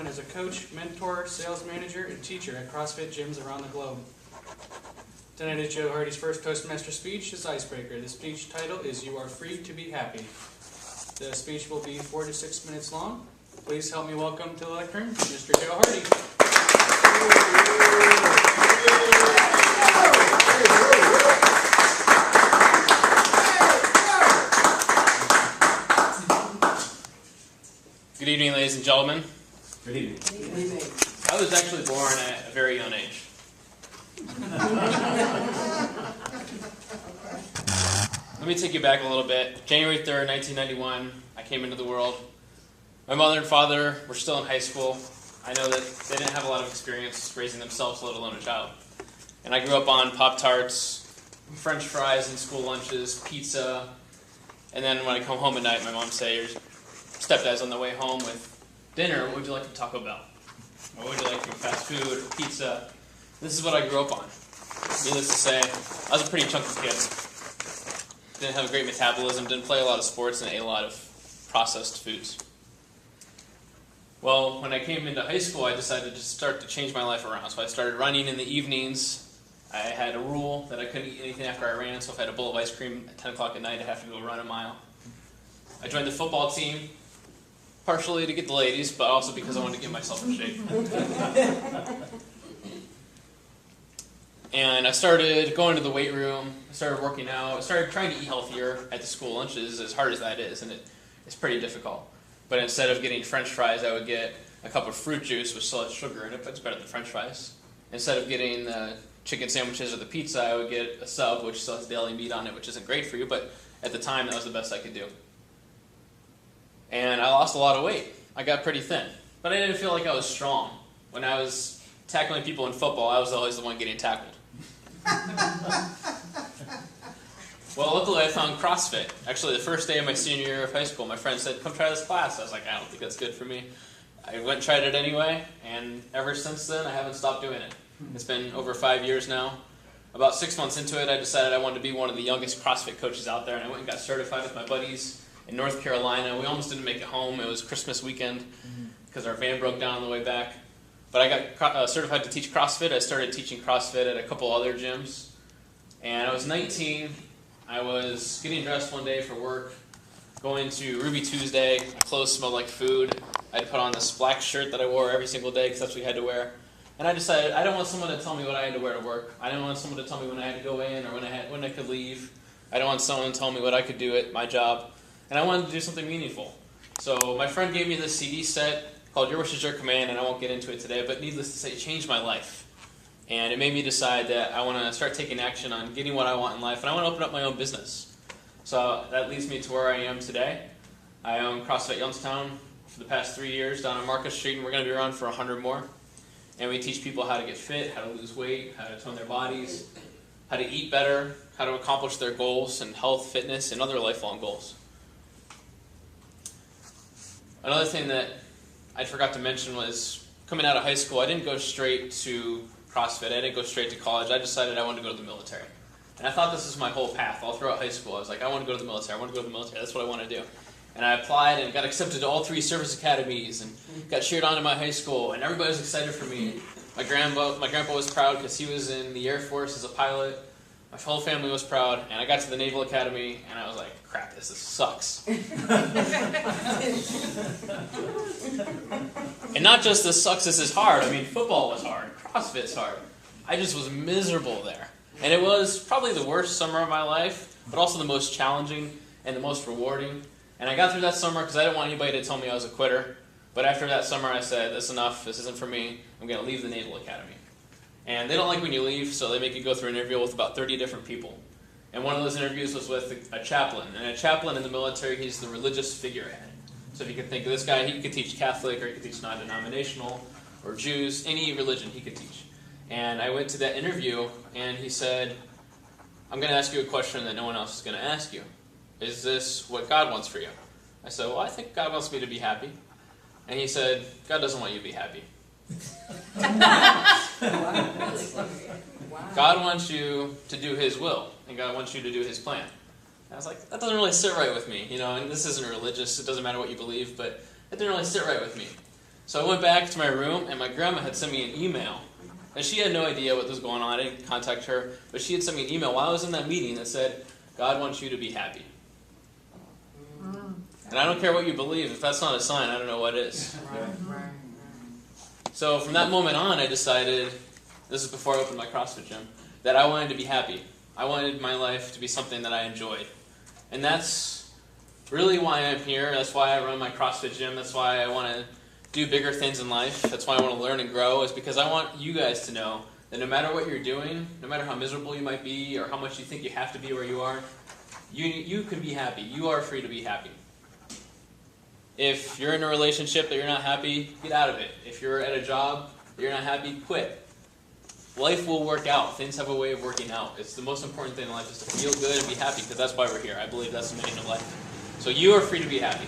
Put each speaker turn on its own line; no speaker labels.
gentlemen, as a coach, mentor, sales manager, and teacher at CrossFit gyms around the globe. Tonight is Joe Hardy's first Toastmaster speech, his icebreaker. The speech title is You Are Free to Be Happy. The speech will be 4 to 6 minutes long. Please help me welcome to the lectern, Mr. Joe Hardy.
Good evening, ladies and gentlemen.
Good evening.
Good evening.
I was actually born at a very young age. Let me take you back a little bit. January 3rd, 1991, I came into the world. My mother and father were still in high school. I know that they didn't have a lot of experience raising themselves, let alone a child. And I grew up on Pop-Tarts, French fries in school lunches, pizza, and then when I come home at night, my mom would say, your stepdad's on the way home with dinner. What would you like from Taco Bell? Or what would you like from fast food or pizza? This is what I grew up on. Needless to say, I was a pretty chunky kid. Didn't have a great metabolism, didn't play a lot of sports, and ate a lot of processed foods. Well, when I came into high school, I decided to start to change my life around. So I started running in the evenings. I had a rule that I couldn't eat anything after I ran, so if I had a bowl of ice cream at 10 o'clock at night, I'd have to go run a mile. I joined the football team, partially to get the ladies, but also because I wanted to get myself in shape. And I started going to the weight room, I started working out, I started trying to eat healthier at the school lunches, as hard as that is, and it's pretty difficult. But instead of getting French fries, I would get a cup of fruit juice, which still has sugar in it, but it's better than French fries. Instead of getting the chicken sandwiches or the pizza, I would get a sub, which still has deli meat on it, which isn't great for you, but at the time, that was the best I could do. And I lost a lot of weight. I got pretty thin. But I didn't feel like I was strong. When I was tackling people in football, I was always the one getting tackled. Well, luckily I found CrossFit. Actually, the first day of my senior year of high school, my friend said, come try this class. I was like, I don't think that's good for me. I went and tried it anyway, and ever since then, I haven't stopped doing it. It's been over 5 years now. About 6 months into it, I decided I wanted to be one of the youngest CrossFit coaches out there, and I went and got certified with my buddies in North Carolina. We almost didn't make it home. It was Christmas weekend because our van broke down on the way back. But I got certified to teach CrossFit. I started teaching CrossFit at a couple other gyms. And I was 19. I was getting dressed one day for work, going to Ruby Tuesday. My clothes smelled like food. I had put on this black shirt that I wore every single day because that's what we had to wear. And I decided I don't want someone to tell me what I had to wear to work. I didn't want someone to tell me when I had to go in or when I could leave. I don't want someone to tell me what I could do at my job. And I wanted to do something meaningful. So my friend gave me this CD set called Your Wish Is Your Command, and I won't get into it today, but needless to say, it changed my life. And it made me decide that I want to start taking action on getting what I want in life, and I want to open up my own business. So that leads me to where I am today. I own CrossFit Youngstown for the past 3 years down on Market Street, and we're going to be around for 100 more. And we teach people how to get fit, how to lose weight, how to tone their bodies, how to eat better, how to accomplish their goals in health, fitness, and other lifelong goals. Another thing that I forgot to mention was coming out of high school, I didn't go straight to CrossFit. I didn't go straight to college. I decided I wanted to go to the military. And I thought this was my whole path all throughout high school. I was like, I want to go to the military. I want to go to the military. That's what I want to do. And I applied and got accepted to all 3 service academies and got cheered on in my high school. And everybody was excited for me. My grandpa was proud because he was in the Air Force as a pilot. My whole family was proud. And I got to the Naval Academy and I was like, crap, this sucks. And not just this sucks, this is hard. I mean, football was hard. CrossFit's hard. I just was miserable there. And it was probably the worst summer of my life, but also the most challenging and the most rewarding. And I got through that summer because I didn't want anybody to tell me I was a quitter. But after that summer, I said, that's enough. This isn't for me. I'm going to leave the Naval Academy. And they don't like when you leave, so they make you go through an interview with about 30 different people. And one of those interviews was with a chaplain. And a chaplain in the military, he's the religious figurehead. So if you could think of this guy, he could teach Catholic, or he could teach non-denominational, or Jews, any religion he could teach. And I went to that interview, and he said, I'm going to ask you a question that no one else is going to ask you. Is this what God wants for you? I said, well, I think God wants me to be happy. And he said, God doesn't want you to be happy. God wants you to do His will, and God wants you to do His plan. And I was like, that doesn't really sit right with me, and this isn't religious, it doesn't matter what you believe, but it didn't really sit right with me. So I went back to my room, and my grandma had sent me an email. And she had no idea what was going on. I didn't contact her, but she had sent me an email while I was in that meeting that said, God wants you to be happy. And I don't care what you believe. If that's not a sign, I don't know what is. So from that moment on, I decided, this is before I opened my CrossFit gym, that I wanted to be happy. I wanted my life to be something that I enjoyed. And that's really why I'm here. That's why I run my CrossFit gym. That's why I want to do bigger things in life. That's why I want to learn and grow, is because I want you guys to know that no matter what you're doing, no matter how miserable you might be or how much you think you have to be where you are, you can be happy. You are free to be happy. If you're in a relationship that you're not happy, get out of it. If you're at a job that you're not happy, quit. Life will work out. Things have a way of working out. It's the most important thing in life is to feel good and be happy, because that's why we're here. I believe that's the meaning of life. So you are free to be happy.